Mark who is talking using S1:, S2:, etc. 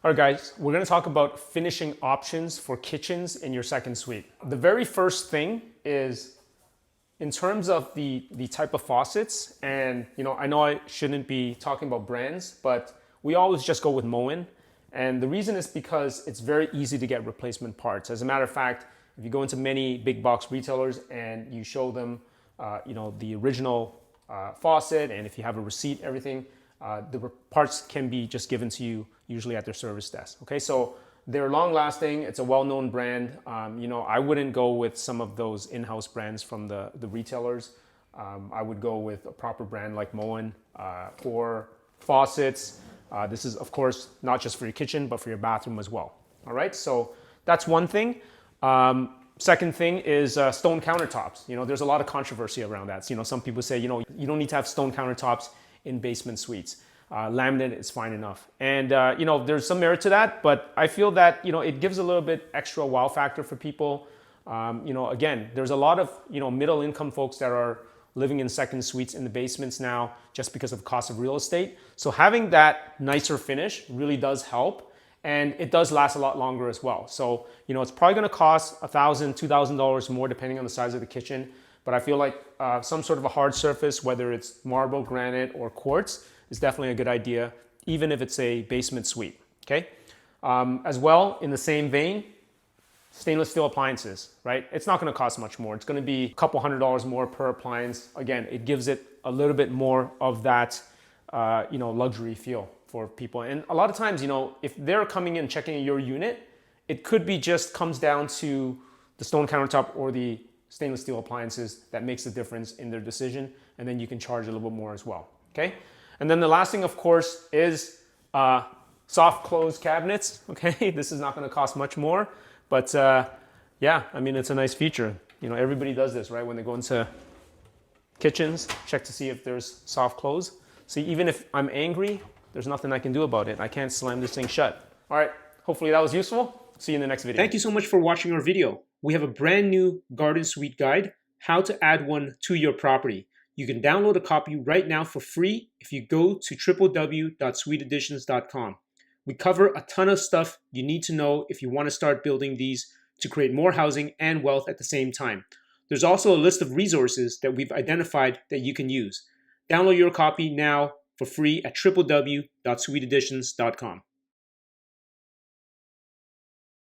S1: All right, guys, we're gonna talk about finishing options for kitchens in your second suite. The very first thing is in terms of the type of faucets, and I know I shouldn't be talking about brands, but we always just go with Moen. And the reason is because it's very easy to get replacement parts. As a matter of fact, if you go into many big box retailers and you show them, the original faucet, and if you have a receipt, everything, the parts can be just given to you usually at their service desk. Okay, so they're long lasting. It's a well-known brand. I wouldn't go with some of those in-house brands from the retailers. I would go with a proper brand like Moen for faucets. This is, of course, not just for your kitchen, but for your bathroom as well. All right, so that's one thing. Second thing is stone countertops. There's a lot of controversy around that. So, some people say, you don't need to have stone countertops in basement suites. Laminate is fine enough. And, there's some merit to that, but I feel that, it gives a little bit extra wow factor for people. Again, there's a lot of, middle income folks that are living in second suites in the basements now just because of the cost of real estate. So having that nicer finish really does help. And it does last a lot longer as well. So, it's probably gonna cost $1,000, $2,000 more depending on the size of the kitchen. But I feel like some sort of a hard surface, whether it's marble, granite, or quartz, is definitely a good idea, even if it's a basement suite, okay? As well, in the same vein, stainless steel appliances, right? It's not gonna cost much more. It's gonna be a couple $100s more per appliance. Again, it gives it a little bit more of that, luxury feel for people. And a lot of times, if they're coming in checking your unit, it could be just comes down to the stone countertop or the stainless steel appliances that makes the difference in their decision. And then you can charge a little bit more as well, okay? And then the last thing, of course, is soft close cabinets, okay? This is not gonna cost much more, but yeah, I mean, it's a nice feature. Everybody does this, right? When they go into kitchens, check to see if there's soft close. See, even if I'm angry, there's nothing I can do about it. I can't slam this thing shut. All right, hopefully that was useful. See you in the next video.
S2: Thank you so much for watching our video. We have a brand new garden suite guide, how to add one to your property. You can download a copy right now for free if you go to www.suiteadditions.com. We cover a ton of stuff you need to know if you want to start building these to create more housing and wealth at the same time. There's also a list of resources that we've identified that you can use. Download your copy now for free at www.suiteadditions.com.